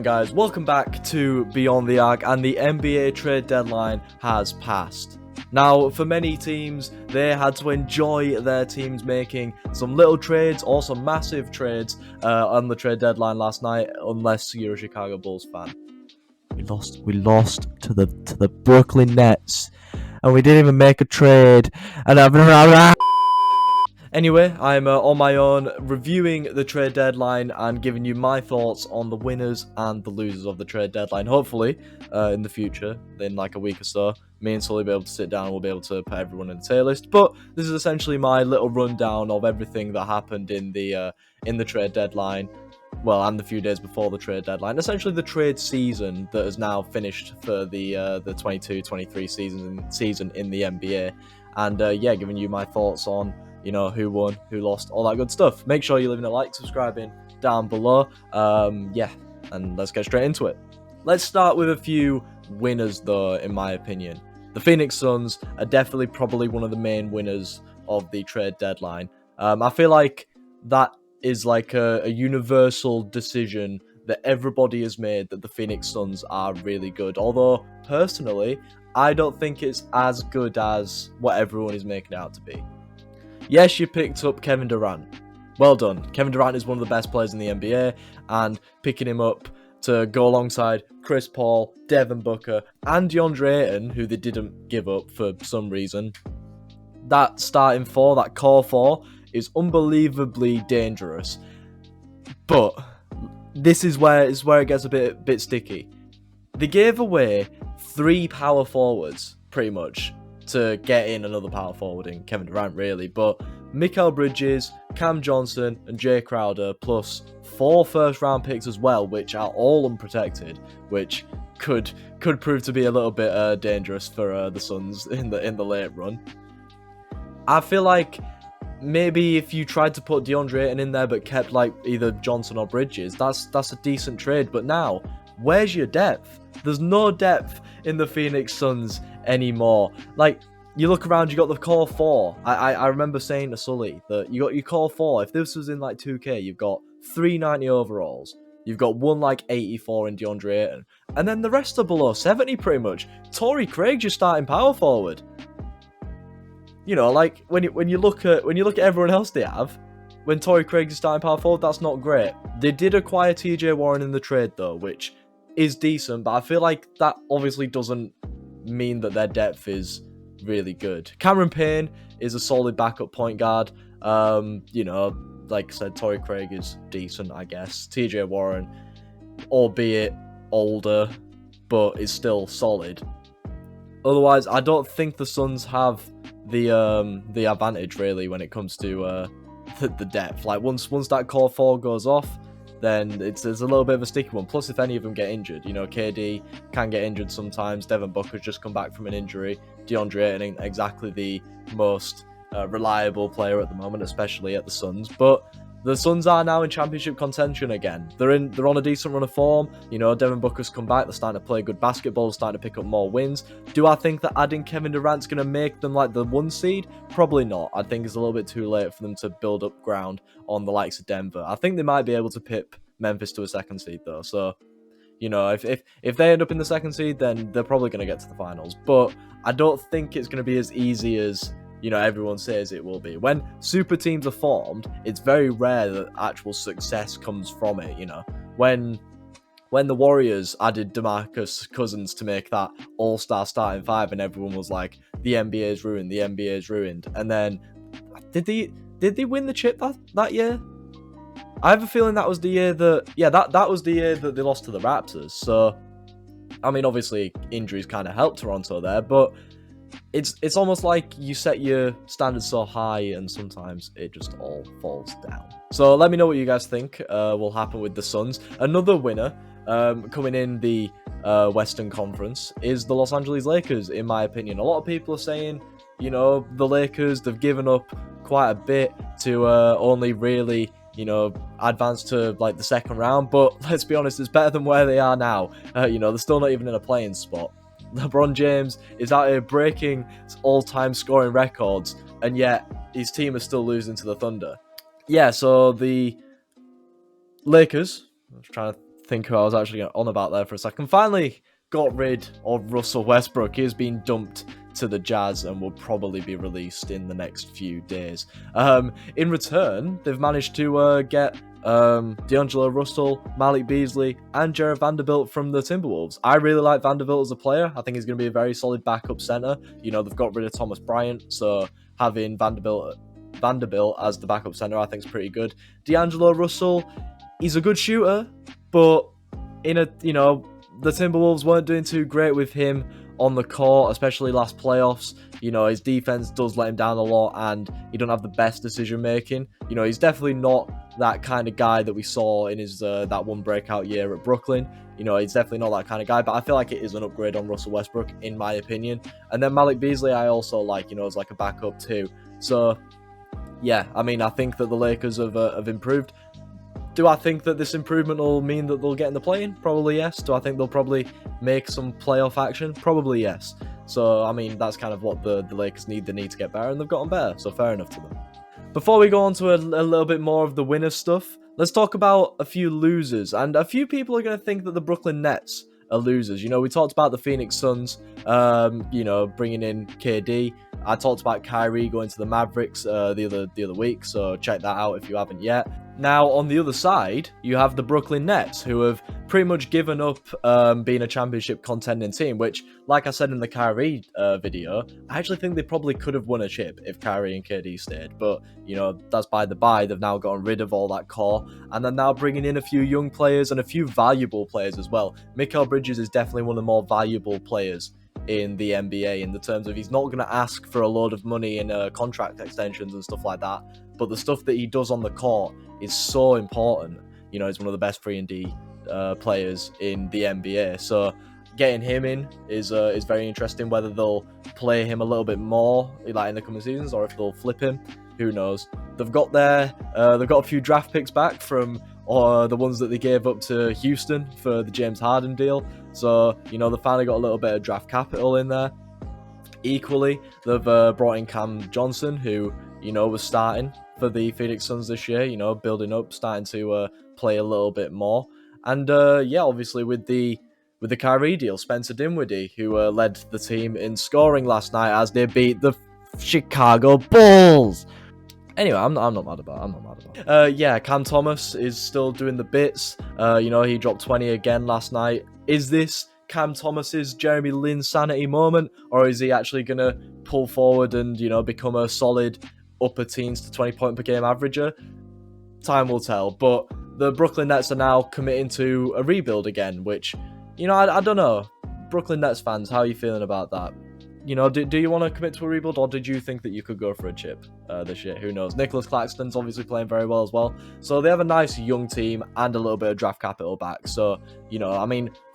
Guys, welcome back to Beyond the Arc, and the NBA trade deadline has passed. Now, for many teams, they had to enjoy their teams making some little trades or some massive trades on the trade deadline last night, unless you're a Chicago Bulls fan. We lost to the Brooklyn Nets, and we didn't even make a trade. Anyway, I'm on my own reviewing the trade deadline and giving you my thoughts on the winners and the losers of the trade deadline. Hopefully, in the future, in like a week or so, me and Sully will be able to sit down and we'll be able to put everyone in the tier list. But this is essentially my little rundown of everything that happened in the trade deadline. Well, and the few days before the trade deadline. Essentially, the trade season that is now finished for the 22-23 season in the NBA. And giving you my thoughts on who won, who lost, all that good stuff. Make sure you're leaving a like, subscribing down below. And let's get straight into it. Let's start with a few winners, though, in my opinion. The Phoenix Suns are definitely probably one of the main winners of the trade deadline. I feel like that is like a universal decision that everybody has made, that the Phoenix Suns are really good. Although, personally, I don't think it's as good as what everyone is making it out to be. Yes, you picked up Kevin Durant. Well done. Kevin Durant is one of the best players in the NBA, and picking him up to go alongside Chris Paul, Devin Booker, and DeAndre Ayton, who they didn't give up for some reason, that starting four, that core four, is unbelievably dangerous. But this is where it gets a bit sticky. They gave away 3 power forwards, pretty much, to get in another power forward in Kevin Durant, really. But Mikal Bridges, Cam Johnson, and Jay Crowder, plus 4 first-round picks as well, which are all unprotected, which could prove to be a little bit dangerous for the Suns in the late run. I feel like maybe if you tried to put DeAndre Ayton in there but kept like either Johnson or Bridges, that's a decent trade. But now, where's your depth? There's no depth in the Phoenix Suns anymore. Like, you look around, you got the core 4. I remember saying to Sully that you got your core 4. If this was in like 2K, you've got 390 overalls. You've got one like 84 in DeAndre Ayton. And then the rest are below 70 pretty much. Torrey Craig's your starting power forward. Like when you look at everyone else they have, when Torrey Craig's starting power forward, that's not great. They did acquire TJ Warren in the trade though, which is decent, but I feel like that obviously doesn't mean that their depth is really good. Cameron Payne is a solid backup point guard. Like I said, Torrey Craig is decent, I guess. TJ Warren, albeit older, but is still solid. Otherwise, I don't think the Suns have the advantage really when it comes to the depth. Like once that core 4 goes off, then it's a little bit of a sticky one. Plus, if any of them get injured, KD can get injured sometimes. Devin Booker's just come back from an injury. DeAndre Ayton ain't exactly the most reliable player at the moment, especially at the Suns. But the Suns are now in championship contention again. They're on a decent run of form. Devin Booker's come back. They're starting to play good basketball, starting to pick up more wins. Do I think that adding Kevin Durant's going to make them like the 1 seed? Probably not. I think it's a little bit too late for them to build up ground on the likes of Denver. I think they might be able to pip Memphis to a 2nd seed though. So, if they end up in the 2nd seed, then they're probably going to get to the finals. But I don't think it's going to be as easy as everyone says it will be. When super teams are formed, it's very rare that actual success comes from it. When the Warriors added DeMarcus Cousins to make that all-star starting 5, and everyone was like, the NBA is ruined, the NBA is ruined. And then, did they win the chip that year? I have a feeling that was the year that was the year that they lost to the Raptors. So, I mean, obviously injuries kind of helped Toronto there, but it's almost like you set your standards so high and sometimes it just all falls down. So let me know what you guys think will happen with the Suns. Another winner coming in the Western Conference is the Los Angeles Lakers, in my opinion. A lot of people are saying, the Lakers, they've given up quite a bit to only really advance to like the 2nd round, but let's be honest, it's better than where they are now. They're still not even in a playing spot. LeBron James is out here breaking all-time scoring records, and yet his team is still losing to the Thunder. Yeah, so the Lakers, I was trying to think who I was actually on about there for a second. Finally got rid of Russell Westbrook. He has been dumped to the Jazz and will probably be released in the next few days. In return, they've managed to get D'Angelo Russell, Malik Beasley, and Jared Vanderbilt from the Timberwolves. I really like Vanderbilt as a player. I think he's going to be a very solid backup center. You know, they've got rid of Thomas Bryant, so having Vanderbilt as the backup center, I think is pretty good. D'Angelo Russell, he's a good shooter, but the Timberwolves weren't doing too great with him on the court, especially last playoffs. You know, his defense does let him down a lot, and he don't have the best decision making. You know, he's definitely not that kind of guy that we saw in his that one breakout year at Brooklyn. You know, he's definitely not that kind of guy, but I feel like it is an upgrade on Russell Westbrook, in my opinion. And then Malik Beasley, I also like, as like a backup too. So, yeah, I mean, I think that the Lakers have improved. Do I think that this improvement will mean that they'll get in the play-in? Probably yes. Do I think they'll probably make some playoff action? Probably yes. So, I mean, that's kind of what the Lakers need. They need to get better, and they've gotten better, so fair enough to them. Before we go on to a little bit more of the winner stuff, let's talk about a few losers. And a few people are going to think that the Brooklyn Nets are losers. You know, we talked about the Phoenix Suns, bringing in KD. I talked about Kyrie going to the Mavericks the other week, so check that out if you haven't yet. Now, on the other side, you have the Brooklyn Nets, who have pretty much given up being a championship contending team, which, like I said in the Kyrie video, I actually think they probably could have won a chip if Kyrie and KD stayed. But, that's by the by. They've now gotten rid of all that core, and they're now bringing in a few young players and a few valuable players as well. Mikal Bridges is definitely one of the more valuable players in the NBA in the terms of he's not going to ask for a load of money in contract extensions and stuff like that, but the stuff that he does on the court is so important. He's one of the best 3-and-D players in the NBA, so getting him in is very interesting. Whether they'll play him a little bit more like in the coming seasons, or if they'll flip him, who knows. They've got a few draft picks back from the ones that they gave up to Houston for the James Harden deal. So, they finally got a little bit of draft capital in there. Equally, they've brought in Cam Johnson, who, was starting for the Phoenix Suns this year, building up, starting to play a little bit more. And, obviously with the Kyrie deal, Spencer Dinwiddie, who led the team in scoring last night as they beat the Chicago Bulls. Anyway, I'm not mad about it. Cam Thomas is still doing the bits. He dropped 20 again last night. Is this Cam Thomas's Jeremy Lin sanity moment, or is he actually going to pull forward and, become a solid upper teens to 20-point per game averager? Time will tell. But the Brooklyn Nets are now committing to a rebuild again, which, I don't know. Brooklyn Nets fans, how are you feeling about that? Do you want to commit to a rebuild, or did you think that you could go for a chip this year? Who knows? Nicholas Claxton's obviously playing very well as well. So they have a nice young team and a little bit of draft capital back. So,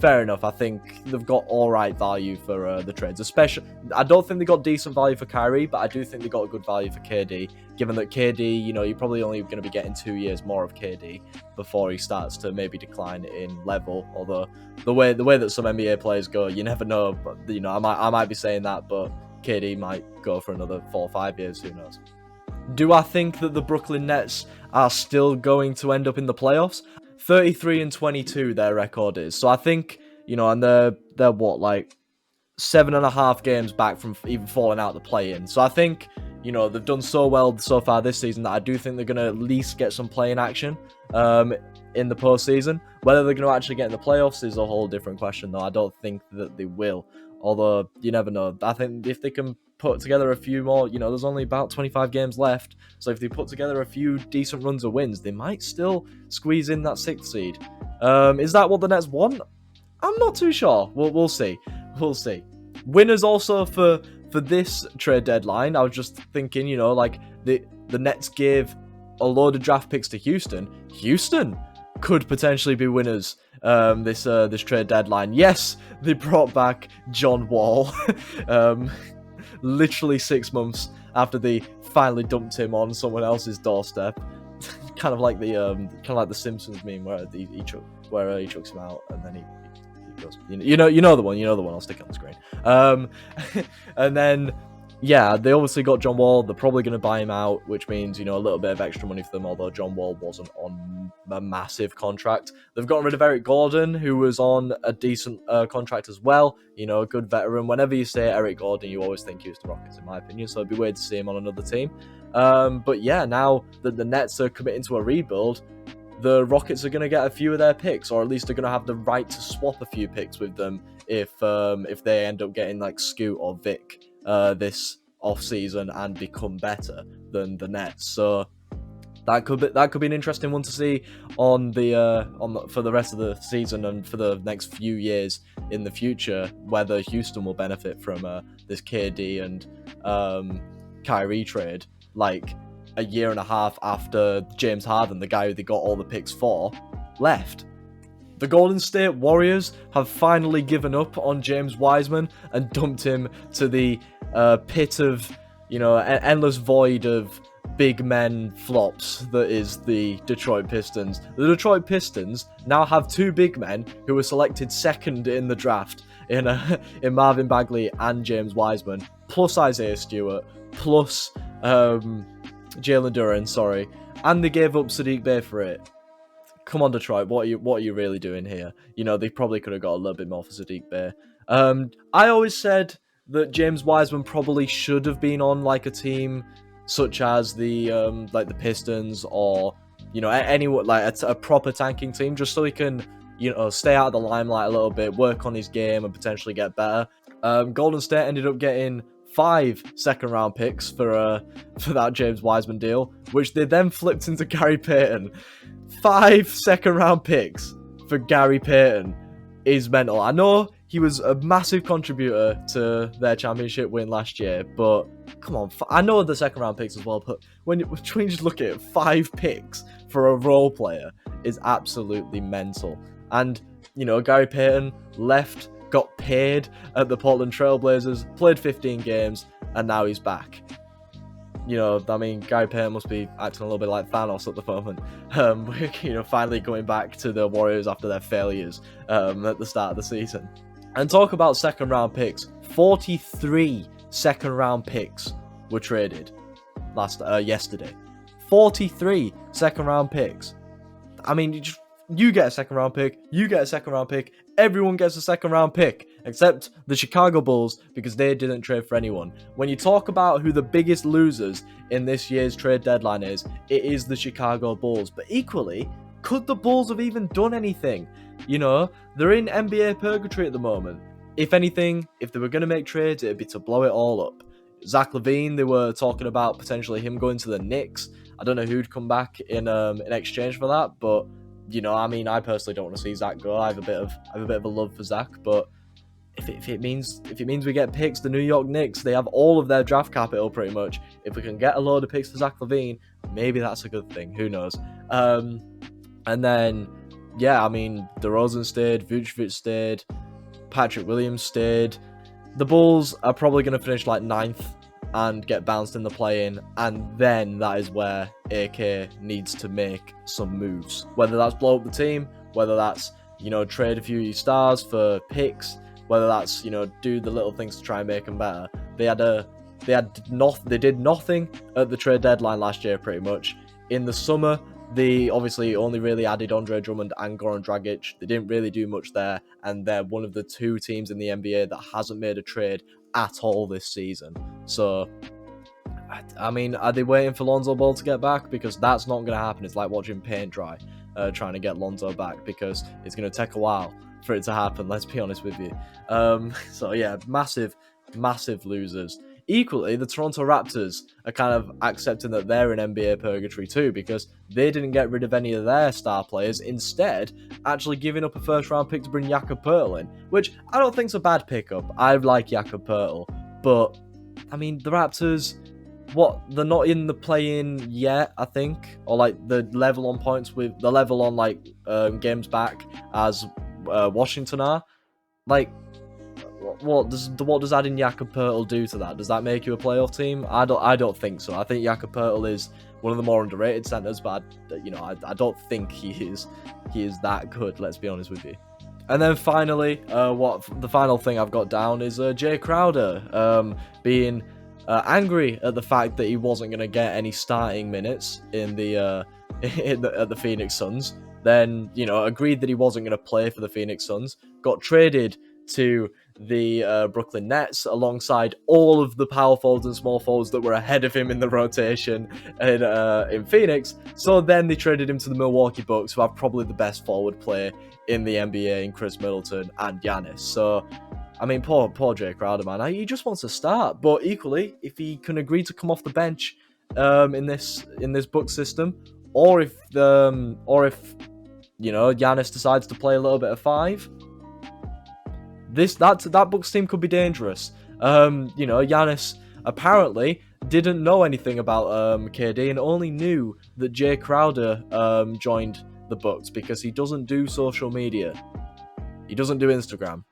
fair enough. I think they've got all right value for the trades. Especially, I don't think they got decent value for Kyrie, but I do think they got a good value for KD. Given that KD, you're probably only going to be getting 2 years more of KD before he starts to maybe decline in level. Although the way that some NBA players go, you never know. But I might be saying that, but KD might go for another 4 or 5 years. Who knows? Do I think that the Brooklyn Nets are still going to end up in the playoffs? 33-22 their record is. So I think, and they're what, like 7.5 games back from even falling out the play-in. So I think, they've done so well so far this season that I do think they're going to at least get some play-in action in the postseason. Whether they're going to actually get in the playoffs is a whole different question, though. I don't think that they will. Although, you never know. I think if they can put together a few more, there's only about 25 games left. So if they put together a few decent runs of wins, they might still squeeze in that 6th seed. Is that what the Nets want? I'm not too sure. We'll see. We'll see. Winners also for this trade deadline. I was just thinking, the Nets gave a load of draft picks to Houston. Houston could potentially be winners this trade deadline. Yes, they brought back John Wall. Literally 6 months after they finally dumped him on someone else's doorstep. kind of like the Simpsons meme where he chucks him out and then he goes. You know the one. I'll stick it on the screen. And then yeah, they obviously got John Wall. They're probably going to buy him out, which means, a little bit of extra money for them, although John Wall wasn't on a massive contract. They've gotten rid of Eric Gordon, who was on a decent contract as well. A good veteran. Whenever you say Eric Gordon, you always think Houston Rockets, in my opinion, so it'd be weird to see him on another team. But yeah, now that the Nets are committing to a rebuild, the Rockets are going to get a few of their picks, or at least they're going to have the right to swap a few picks with them if they end up getting like Scoot or Vic this off season and become better than the Nets. So that could be an interesting one to see for the rest of the season and for the next few years in the future, whether Houston will benefit from this KD and Kyrie trade, like a year and a half after James Harden, the guy who they got all the picks for, left. The Golden State Warriors have finally given up on James Wiseman and dumped him to the pit of, an endless void of big men flops that is the Detroit Pistons. The Detroit Pistons now have two big men who were selected second in the draft in Marvin Bagley and James Wiseman, plus Isaiah Stewart, plus Jalen Duren, and they gave up Sadiq Bey for it. Come on, Detroit, what are you really doing here? They probably could have got a little bit more for Sadiq Bey. I always said that James Wiseman probably should have been on like a team such as the Pistons, or anyone like a proper tanking team, just so he can stay out of the limelight a little bit, work on his game, and potentially get better. Golden State ended up getting 5 second-round picks for that James Wiseman deal, which they then flipped into Gary Payton. 5 second-round picks for Gary Payton is mental. I know he was a massive contributor to their championship win last year, but come on, I know the second-round picks as well, but when you just look at it, 5 picks for a role player is absolutely mental. And, Gary Payton left, got paid at the Portland Trailblazers, played 15 games, and now he's back. Gary Payton must be acting a little bit like Thanos at the moment. Finally going back to the Warriors after their failures at the start of the season. And talk about second-round picks. 43 second-round picks were traded yesterday. 43 second-round picks. You get a second-round pick, you get a second-round pick, everyone gets a second-round pick, except the Chicago Bulls, because they didn't trade for anyone. When you talk about who the biggest losers in this year's trade deadline is, it is the Chicago Bulls. But equally, could the Bulls have even done anything? They're in NBA purgatory at the moment. If anything, if they were going to make trades, it'd be to blow it all up. Zach LaVine, they were talking about potentially him going to the Knicks. I don't know who'd come back in exchange for that, but I personally don't want to see Zach go. I have a bit of a love for Zach, but if it means we get picks, the New York Knicks, they have all of their draft capital pretty much. If we can get a load of picks for Zach LaVine, maybe that's a good thing. Who knows? And then DeRozan stayed, Vucevic stayed, Patrick Williams stayed. The Bulls are probably going to finish like 9th and get bounced in the play-in, and then that is where AK needs to make some moves. Whether that's blow up the team, whether that's, trade a few stars for picks, whether that's, do the little things to try and make them better. They did nothing at the trade deadline last year, pretty much. In the summer, they obviously only really added Andre Drummond and Goran Dragic. They didn't really do much there, and they're one of the 2 teams in the NBA that hasn't made a trade at all this season. So, are they waiting for Lonzo Ball to get back? Because that's not going to happen. It's like watching paint dry, trying to get Lonzo back, because it's going to take a while for it to happen, let's be honest with you. So yeah, massive losers. Equally, the Toronto Raptors are kind of accepting that they're in NBA purgatory too, because they didn't get rid of any of their star players, instead actually giving up a first-round pick to bring Jakob Poeltl in, which I don't think's a bad pickup. I like Jakob Poeltl, but the Raptors, they're not in the play-in yet, I think, or like the level on points with the level on like games back as Washington are. Like, what does adding Jakob Poeltl do to that? Does that make you a playoff team? I don't think so. I think Jakob Poeltl is one of the more underrated centers, but I don't think he is that good. Let's be honest with you. And then finally, the final thing I've got down is Jay Crowder being angry at the fact that he wasn't going to get any starting minutes in the at the Phoenix Suns. Then, you know, agreed that he wasn't going to play for the Phoenix Suns. Got traded to the Brooklyn Nets alongside all of the power forwards and small forwards that were ahead of him in the rotation in Phoenix. So then they traded him to the Milwaukee Bucks, who have probably the best forward player in the NBA in Chris Middleton and Giannis. So, I mean, poor Jay Crowder, man. He just wants to start. But equally, if he can agree to come off the bench in this Bucks system, or if you know, Giannis decides to play a little bit of five, that Bucks team could be dangerous. You know, Giannis apparently didn't know anything about KD and only knew that Jay Crowder joined the Bucks because he doesn't do social media. He doesn't do Instagram.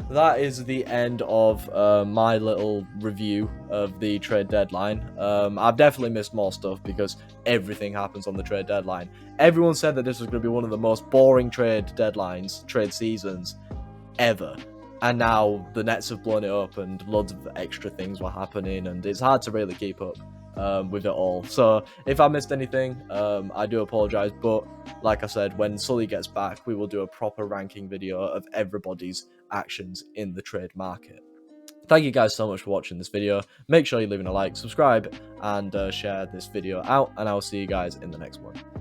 That is the end of my little review of the trade deadline. I've definitely missed more stuff because everything happens on the trade deadline. Everyone said that this was going to be one of the most boring trade seasons ever. And now the Nets have blown it up and loads of extra things were happening and it's hard to really keep up with it all. So if I missed anything, I do apologize. But like I said, when Sully gets back, we will do a proper ranking video of everybody's actions in the trade market. Thank you guys so much for watching this video. Make sure you're leaving a like, subscribe, and share this video out. And I will see you guys in the next one.